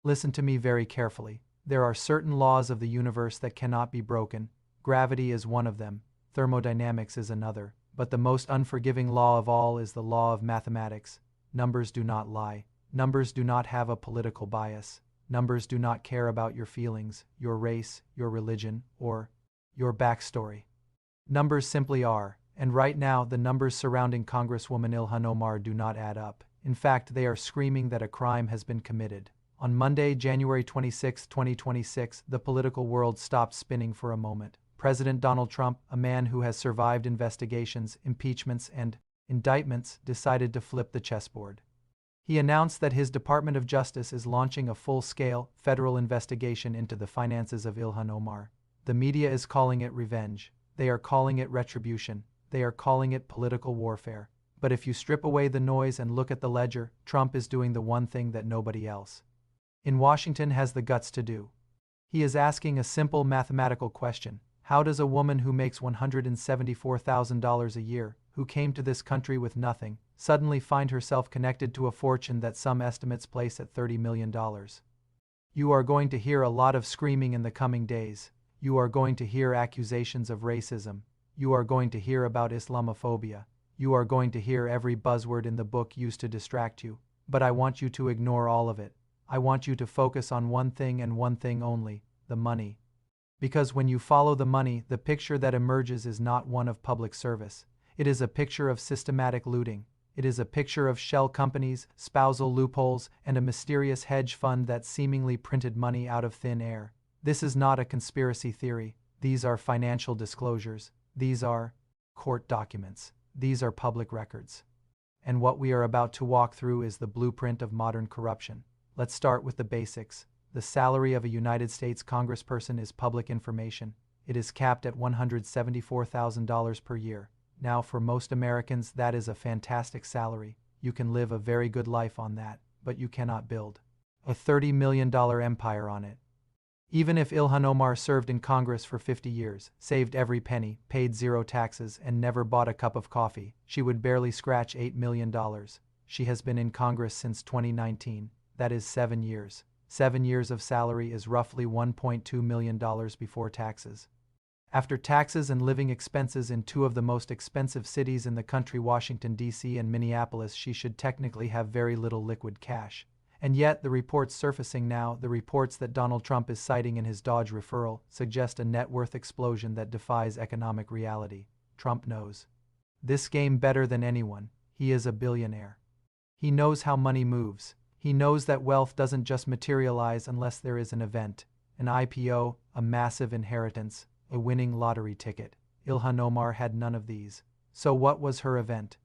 Listen to me very carefully. There are certain laws of the universe that cannot be broken. Gravity is one of them, thermodynamics is another, but the most unforgiving law of all is the law of mathematics. Numbers do not lie. Numbers do not have a political bias. Numbers do not care about your feelings, your race, your religion, or your backstory. Numbers simply are, and right now the numbers surrounding Congresswoman Ilhan Omar do not add up. In fact, they are screaming that a crime has been committed. On Monday, January 26, 2026, the political world stopped spinning for a moment. President Donald Trump, a man who has survived investigations, impeachments, and indictments, decided to flip the chessboard. He announced that his Department of Justice is launching a full-scale, federal investigation into the finances of Ilhan Omar. The media is calling it revenge. They are calling it retribution. They are calling it political warfare. But if you strip away the noise and look at the ledger, Trump is doing the one thing that nobody else in Washington has the guts to do. He is asking a simple mathematical question. How does a woman who makes $174,000 a year, who came to this country with nothing, suddenly find herself connected to a fortune that some estimates place at $30 million? You are going to hear a lot of screaming in the coming days. You are going to hear accusations of racism. You are going to hear about Islamophobia. You are going to hear every buzzword in the book used to distract you. But I want you to ignore all of it. I want you to focus on one thing and one thing only, the money. Because when you follow the money, the picture that emerges is not one of public service. It is a picture of systematic looting. It is a picture of shell companies, spousal loopholes, and a mysterious hedge fund that seemingly printed money out of thin air. This is not a conspiracy theory. These are financial disclosures. These are court documents. These are public records. And what we are about to walk through is the blueprint of modern corruption. Let's start with the basics. The salary of a United States congressperson is public information. It is capped at $174,000 per year. Now, for most Americans, that is a fantastic salary. You can live a very good life on that, but you cannot build a $30 million empire on it. Even if Ilhan Omar served in Congress for 50 years, saved every penny, paid zero taxes, and never bought a cup of coffee, she would barely scratch $8 million. She has been in Congress since 2019. That is 7 years. 7 years of salary is roughly $1.2 million before taxes. After taxes and living expenses in two of the most expensive cities in the country, Washington, D.C. and Minneapolis, she should technically have very little liquid cash. And yet, the reports surfacing now, the reports that Donald Trump is citing in his Dodge referral, suggest a net worth explosion that defies economic reality. Trump knows this game better than anyone. He is a billionaire. He knows how money moves. He knows that wealth doesn't just materialize unless there is an event, an IPO, a massive inheritance, a winning lottery ticket. Ilhan Omar had none of these. So what was her event?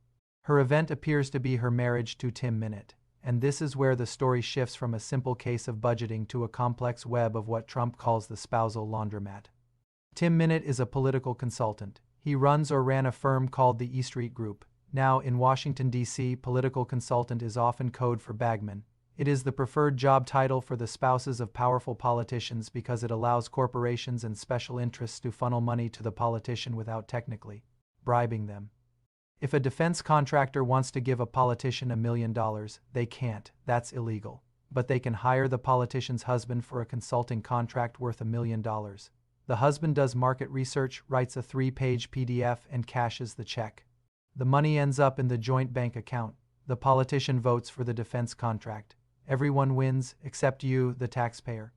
Her event appears to be her marriage to Tim Mynett. And this is where the story shifts from a simple case of budgeting to a complex web of what Trump calls the spousal laundromat. Tim Mynett is a political consultant. He runs or ran a firm called the E Street Group. Now, in Washington, D.C., political consultant is often code for bagman. It is the preferred job title for the spouses of powerful politicians because it allows corporations and special interests to funnel money to the politician without technically bribing them. If a defense contractor wants to give a politician $1 million, they can't. That's illegal. But they can hire the politician's husband for a consulting contract worth $1 million. The husband does market research, writes a 3-page PDF, and cashes the check. The money ends up in the joint bank account. The politician votes for the defense contract. Everyone wins, except you, the taxpayer.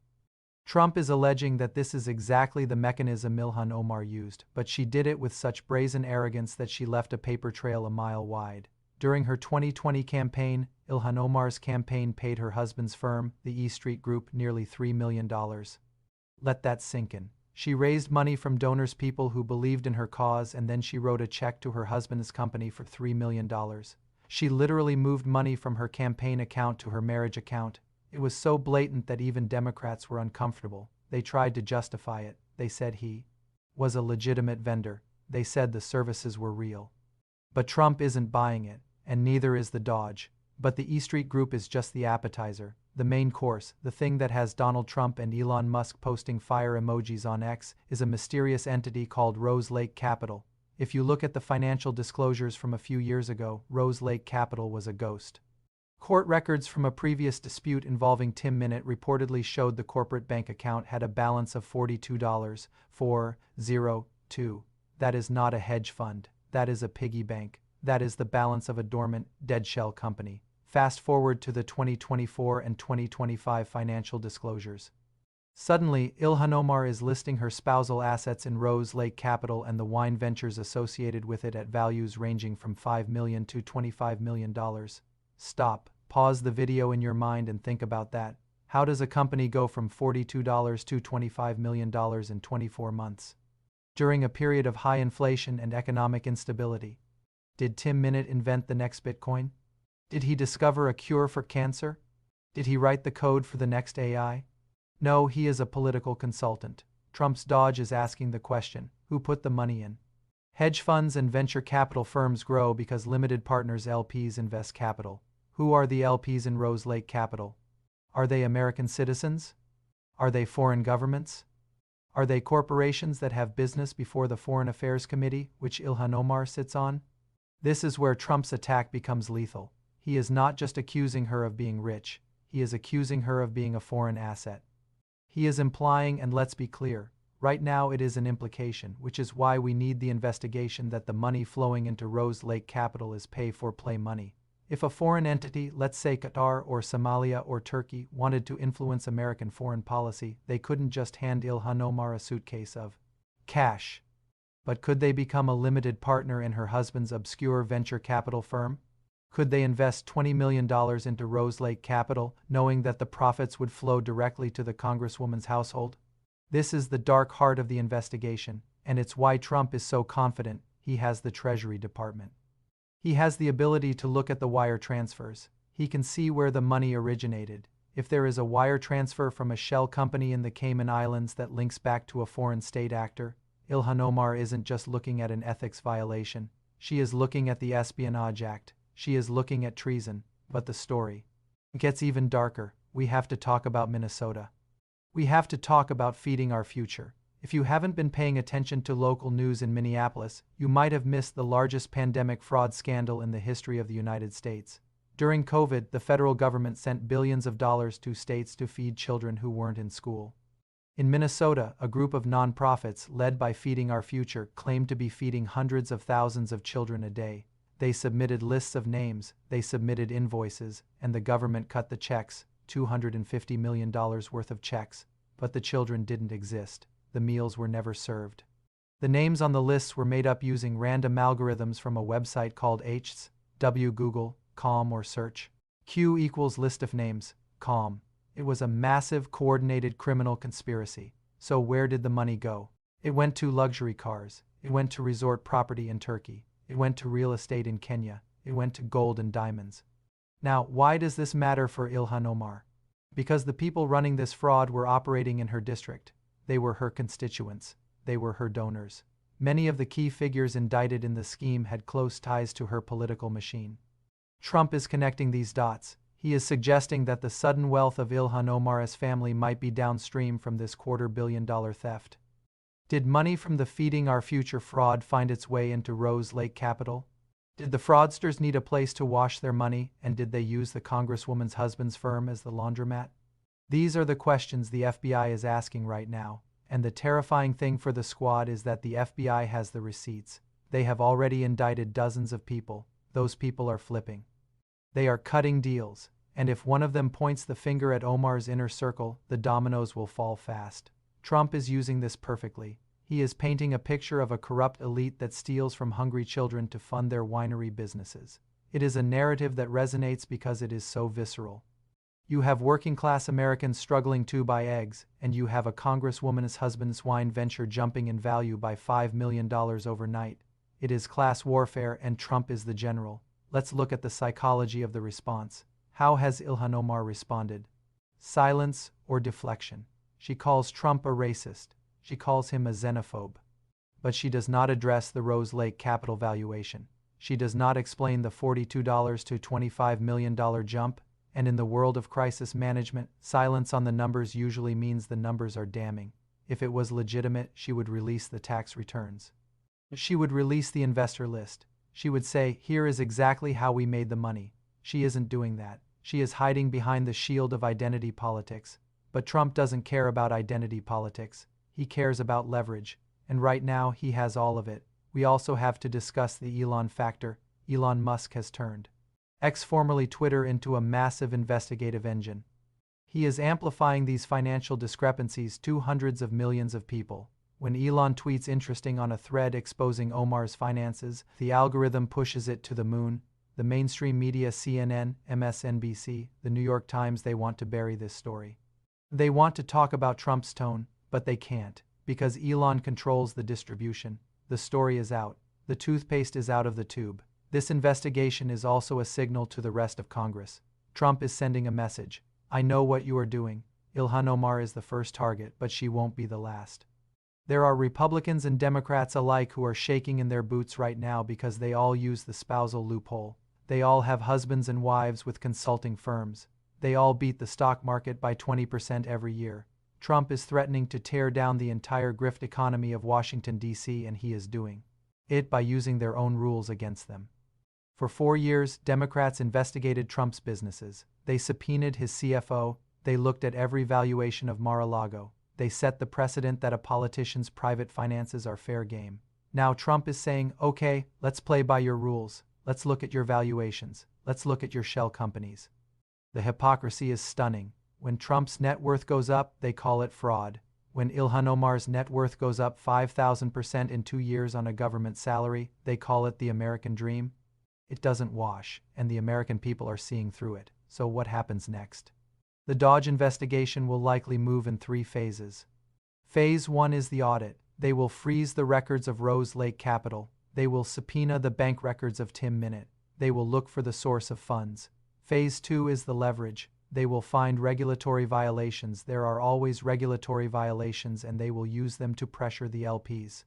Trump is alleging that this is exactly the mechanism Ilhan Omar used, but she did it with such brazen arrogance that she left a paper trail a mile wide. During her 2020 campaign, Ilhan Omar's campaign paid her husband's firm, the E Street Group, nearly $3 million. Let that sink in. She raised money from donors, people who believed in her cause, and then she wrote a check to her husband's company for $3 million. She literally moved money from her campaign account to her marriage account. It was so blatant that even Democrats were uncomfortable. They tried to justify it. They said he was a legitimate vendor. They said the services were real. But Trump isn't buying it, and neither is the Dodge. But the E Street Group is just the appetizer, the main course. The thing that has Donald Trump and Elon Musk posting fire emojis on X is a mysterious entity called Rose Lake Capital. If you look at the financial disclosures from a few years ago, Rose Lake Capital was a ghost. Court records from a previous dispute involving Tim Mynett reportedly showed the corporate bank account had a balance of $42,402. That is not a hedge fund. That is a piggy bank. That is the balance of a dormant, dead shell company. Fast forward to the 2024 and 2025 financial disclosures. Suddenly, Ilhan Omar is listing her spousal assets in Rose Lake Capital and the wine ventures associated with it at values ranging from $5 million to $25 million. Stop, pause the video in your mind and think about that. How does a company go from $42 to $25 million in 24 months? During a period of high inflation and economic instability. Did Tim Mynett invent the next Bitcoin? Did he discover a cure for cancer? Did he write the code for the next AI? No, he is a political consultant. Trump's dodge is asking the question, who put the money in? Hedge funds and venture capital firms grow because limited partners LPs invest capital. Who are the LPs in Rose Lake Capital? Are they American citizens? Are they foreign governments? Are they corporations that have business before the Foreign Affairs Committee, which Ilhan Omar sits on? This is where Trump's attack becomes lethal. He is not just accusing her of being rich, he is accusing her of being a foreign asset. He is implying, and let's be clear, right now it is an implication, which is why we need the investigation, that the money flowing into Rose Lake Capital is pay-for-play money. If a foreign entity, let's say Qatar or Somalia or Turkey, wanted to influence American foreign policy, they couldn't just hand Ilhan Omar a suitcase of cash. But could they become a limited partner in her husband's obscure venture capital firm? Could they invest $20 million into Rose Lake Capital, knowing that the profits would flow directly to the Congresswoman's household? This is the dark heart of the investigation, and it's why Trump is so confident he has the Treasury Department. He has the ability to look at the wire transfers. He can see where the money originated. If there is a wire transfer from a shell company in the Cayman Islands that links back to a foreign state actor, Ilhan Omar isn't just looking at an ethics violation. She is looking at the Espionage Act. She is looking at treason. But the story gets even darker. We have to talk about Minnesota. We have to talk about feeding our future. If you haven't been paying attention to local news in Minneapolis, you might have missed the largest pandemic fraud scandal in the history of the United States. During COVID, the federal government sent billions of dollars to states to feed children who weren't in school. In Minnesota, a group of nonprofits led by Feeding Our Future claimed to be feeding hundreds of thousands of children a day. They submitted lists of names, they submitted invoices, and the government cut the checks, $250 million worth of checks. But the children didn't exist. The meals were never served. The names on the lists were made up using random algorithms from a website called Google, com or search. Q equals list of names, com. It was a massive, coordinated criminal conspiracy. So where did the money go? It went to luxury cars. It went to resort property in Turkey. It went to real estate in Kenya. It went to gold and diamonds. Now, why does this matter for Ilhan Omar? Because the people running this fraud were operating in her district. They were her constituents. They were her donors. Many of the key figures indicted in the scheme had close ties to her political machine. Trump is connecting these dots. He is suggesting that the sudden wealth of Ilhan Omar's family might be downstream from this $250 million theft. Did money from the Feeding Our Future fraud find its way into Rose Lake Capital? Did the fraudsters need a place to wash their money, and did they use the Congresswoman's husband's firm as the laundromat? These are the questions the FBI is asking right now, and the terrifying thing for the squad is that the FBI has the receipts. They have already indicted dozens of people. Those people are flipping. They are cutting deals, and if one of them points the finger at Omar's inner circle, the dominoes will fall fast. Trump is using this perfectly. He is painting a picture of a corrupt elite that steals from hungry children to fund their winery businesses. It is a narrative that resonates because it is so visceral. You have working-class Americans struggling to buy eggs, and you have a congresswoman's husband's wine venture jumping in value by $5 million overnight. It is class warfare, and Trump is the general. Let's look at the psychology of the response. How has Ilhan Omar responded? Silence or deflection. She calls Trump a racist. She calls him a xenophobe. But she does not address the Rose Lake Capital valuation. She does not explain the $42 to $25 million jump, and in the world of crisis management, silence on the numbers usually means the numbers are damning. If it was legitimate, she would release the tax returns. She would release the investor list. She would say, here is exactly how we made the money. She isn't doing that. She is hiding behind the shield of identity politics. But Trump doesn't care about identity politics. He cares about leverage. And right now, he has all of it. We also have to discuss the Elon factor. Elon Musk has turned X, formerly Twitter, into a massive investigative engine. He is amplifying these financial discrepancies to hundreds of millions of people. When Elon tweets interesting on a thread exposing Omar's finances, the algorithm pushes it to the moon. The mainstream media, CNN, MSNBC, the New York Times, they want to bury this story. They want to talk about Trump's tone, but they can't, because Elon controls the distribution. The story is out. The toothpaste is out of the tube. This investigation is also a signal to the rest of Congress. Trump is sending a message. I know what you are doing. Ilhan Omar is the first target, but she won't be the last. There are Republicans and Democrats alike who are shaking in their boots right now because they all use the spousal loophole. They all have husbands and wives with consulting firms. They all beat the stock market by 20% every year. Trump is threatening to tear down the entire grift economy of Washington, D.C., and he is doing it by using their own rules against them. For 4 years, Democrats investigated Trump's businesses. They subpoenaed his CFO. They looked at every valuation of Mar-a-Lago. They set the precedent that a politician's private finances are fair game. Now Trump is saying, okay, let's play by your rules. Let's look at your valuations. Let's look at your shell companies. The hypocrisy is stunning. When Trump's net worth goes up, they call it fraud. When Ilhan Omar's net worth goes up 5,000% in 2 years on a government salary, they call it the American dream. It doesn't wash, and the American people are seeing through it. So what happens next? The Dodge investigation will likely move in 3 phases. Phase 1 is the audit. They will freeze the records of Rose Lake Capital. They will subpoena the bank records of Tim Mynett. They will look for the source of funds. Phase 2 is the leverage. They will find regulatory violations. There are always regulatory violations, and they will use them to pressure the LPs.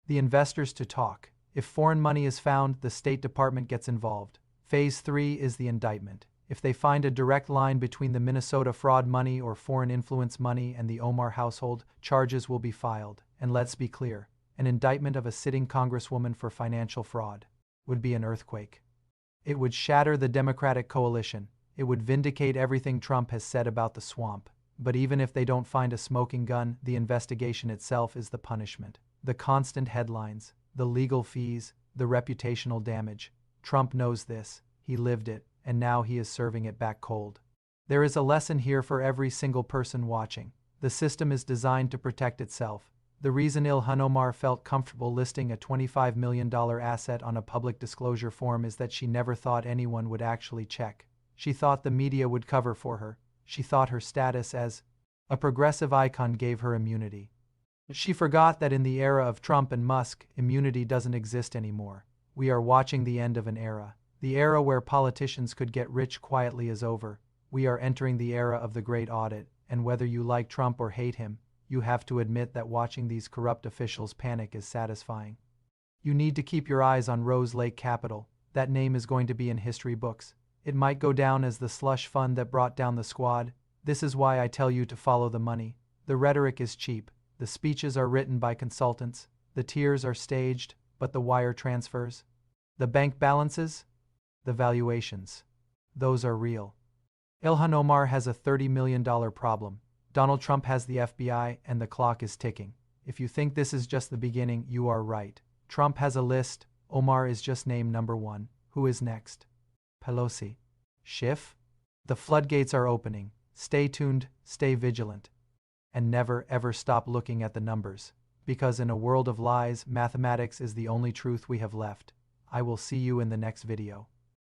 The investors to talk. If foreign money is found, the State Department gets involved. Phase 3 is the indictment. If they find a direct line between the Minnesota fraud money or foreign influence money and the Omar household, charges will be filed. And let's be clear, an indictment of a sitting Congresswoman for financial fraud would be an earthquake. It would shatter the Democratic coalition. It would vindicate everything Trump has said about the swamp. But even if they don't find a smoking gun, the investigation itself is the punishment. The constant headlines, the legal fees, the reputational damage. Trump knows this. He lived it, and now he is serving it back cold. There is a lesson here for every single person watching. The system is designed to protect itself. The reason Ilhan Omar felt comfortable listing a $25 million asset on a public disclosure form is that she never thought anyone would actually check. She thought the media would cover for her. She thought her status as a progressive icon gave her immunity. She forgot that in the era of Trump and Musk, immunity doesn't exist anymore. We are watching the end of an era. The era where politicians could get rich quietly is over. We are entering the era of the great audit, and whether you like Trump or hate him, you have to admit that watching these corrupt officials panic is satisfying. You need to keep your eyes on Rose Lake Capital. That name is going to be in history books. It might go down as the slush fund that brought down the squad. This is why I tell you to follow the money. The rhetoric is cheap. The speeches are written by consultants. The tears are staged, but the wire transfers. The bank balances? The valuations. Those are real. Ilhan Omar has a $30 million problem. Donald Trump has the FBI, and the clock is ticking. If you think this is just the beginning, you are right. Trump has a list. Omar is just name number 1. Who is next? Pelosi. Schiff? The floodgates are opening. Stay tuned, stay vigilant. And never ever stop looking at the numbers. Because in a world of lies, mathematics is the only truth we have left. I will see you in the next video.